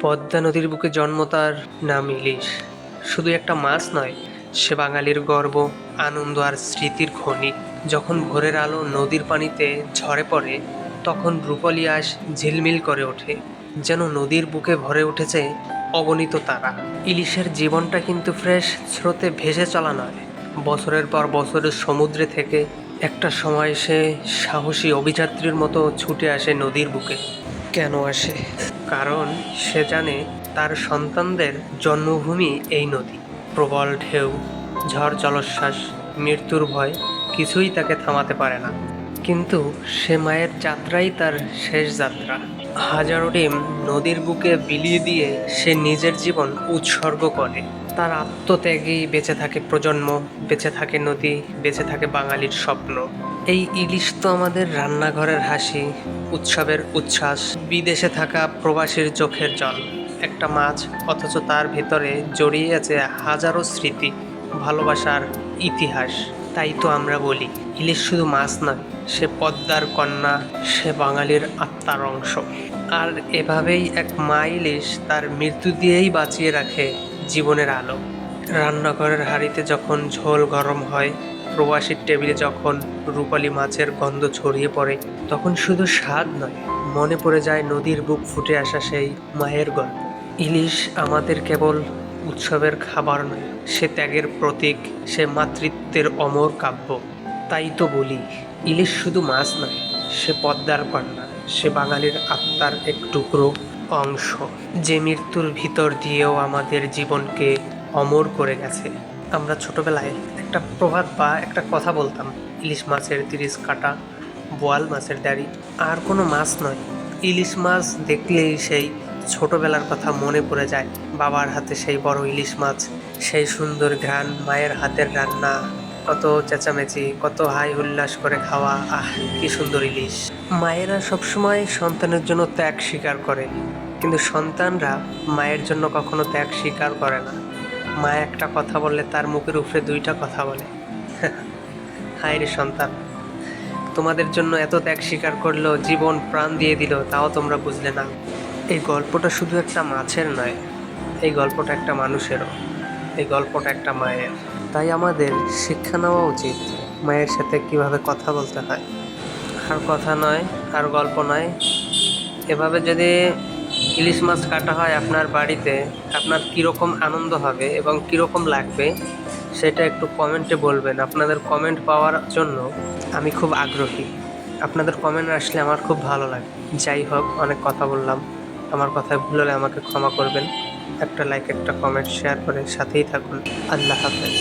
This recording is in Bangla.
পদ্মা নদীর বুকে জন্ম তার, নাম ইলিশ। শুধু একটা মাছ নয়, সে বাঙালির গর্ব, আনন্দ আর স্মৃতির খনি। যখন ভোরের আলো নদীর পানিতে ঝরে পড়ে, তখন রূপালি আঁশ ঝিলমিল করে ওঠে, যেন নদীর বুকে ভরে উঠেছে অগণিত তারা। ইলিশের জীবনটা কিন্তু ফ্রেশ স্রোতে ভেসে চলা নয়। বছরের পর বছরের সমুদ্রে থেকে একটা সময় সে সাহসী অভিযাত্রীর মতো ছুটে আসে নদীর বুকে। কেন আসে? কারণ সে জানে তার সন্তানদের জন্মভূমি এই নদী। প্রবল ঢেউ, ঝড় জলোচ্ছ্বাস, মৃত্যুর ভয় কিছুই তাকে থামাতে পারে না। কিন্তু সে মায়ের যাত্রাই তার শেষ যাত্রা। হাজারো ডিম নদীর বুকে বিলিয়ে দিয়ে সে নিজের জীবন উৎসর্গ করে। তার আত্মত্যাগেই বেঁচে থাকে প্রজন্ম, বেঁচে থাকে নদী, বেঁচে থাকে বাঙালির স্বপ্ন। এই ইলিশ তো আমাদের রান্নাঘরের হাসি, উৎসবের উচ্ছ্বাস, বিদেশে থাকা প্রবাসীর চোখের জল। একটা মাছ, অথচ তার ভেতরে জড়িয়ে আছে হাজারো স্মৃতি, ভালোবাসার ইতিহাস। তাই তো আমরা বলি, ইলিশ শুধু মাছ নয়, সে পদ্মার কন্যা, সে বাঙালির আত্মার অংশ। আর এভাবেই এক মা ইলিশ তার মৃত্যু দিয়েই বাঁচিয়ে রাখে জীবনের আলো। রান্নাঘরের হাঁড়িতে যখন ঝোল গরম হয়, প্রবাসীর টেবিলে যখন রূপালি মাছের গন্ধ ছড়িয়ে পড়ে, তখন শুধু স্বাদ নয়, মনে পড়ে যায় নদীর বুক ফুটে আসা সেই মায়ের গল্প। ইলিশ আমাদের কেবল উৎসবের খাবার নয়, সে ত্যাগের প্রতীক, সে মাতৃত্বের অমর কাব্য। তাই তো বলি, ইলিশ শুধু মাছ নয়, সে পদ্মার কন্যা, সে বাঙালির আত্মার এক টুকরো অংশ, যে মৃত্যুর ভিতর দিয়েও আমাদের জীবনকে অমর করে গেছে। আমরা ছোটবেলায় একটা প্রবাদ বা একটা কথা বলতাম, ইলিশ মাছের 30 কাঁটা, বোয়াল মাছের দাড়ি। আর কোনো মাছ নয়, ইলিশ মাছ দেখলেই সেই ছোটবেলার কথা মনে পড়ে যায়। বাবার হাতে সেই বড় ইলিশ মাছ, সেই সুন্দর ঘ্রাণ, মায়ের হাতের রান্না, কত চেঁচামেচি, কত হাই উল্লাস করে খাওয়া। আহ, কি সুন্দর ইলিশ! মায়েরা সবসময় সন্তানের জন্য ত্যাগ স্বীকার করে, কিন্তু সন্তানরা মায়ের জন্য কখনো ত্যাগ স্বীকার করে না। মা একটা কথা বললে তার মুখের উপরে 2টা কথা বলে। হায় রে সন্তান, তোমাদের জন্য এত ত্যাগ স্বীকার করলো, জীবন প্রাণ দিয়ে দিল, তাও তোমরা বুঝলে না। এই গল্পটা শুধু একটা মাছের নয়, এই গল্পটা একটা মানুষেরও, এই গল্পটা একটা মায়ের। তাই আমাদের শিক্ষা নেওয়া উচিত মায়ের সাথে কিভাবে কথা বলতে হয়। আর কথা নয়, আর গল্প নয়, এভাবে যদি ইলিশ মাছ কাটা হয় আপনার বাড়িতে, আপনার কীরকম আনন্দ হবে এবং কীরকম লাগবে সেটা একটু কমেন্টে বলবেন। আপনাদের কমেন্ট পাওয়ার জন্য আমি খুব আগ্রহী। আপনাদের কমেন্ট আসলে আমার খুব ভালো লাগে। যাই হোক, অনেক কথা বললাম, আমার কথায় ভুল হলে আমাকে ক্ষমা করবেন। একটা লাইক, একটা কমেন্ট, শেয়ার করে সাথেই থাকুন। আল্লাহ হাফেজ।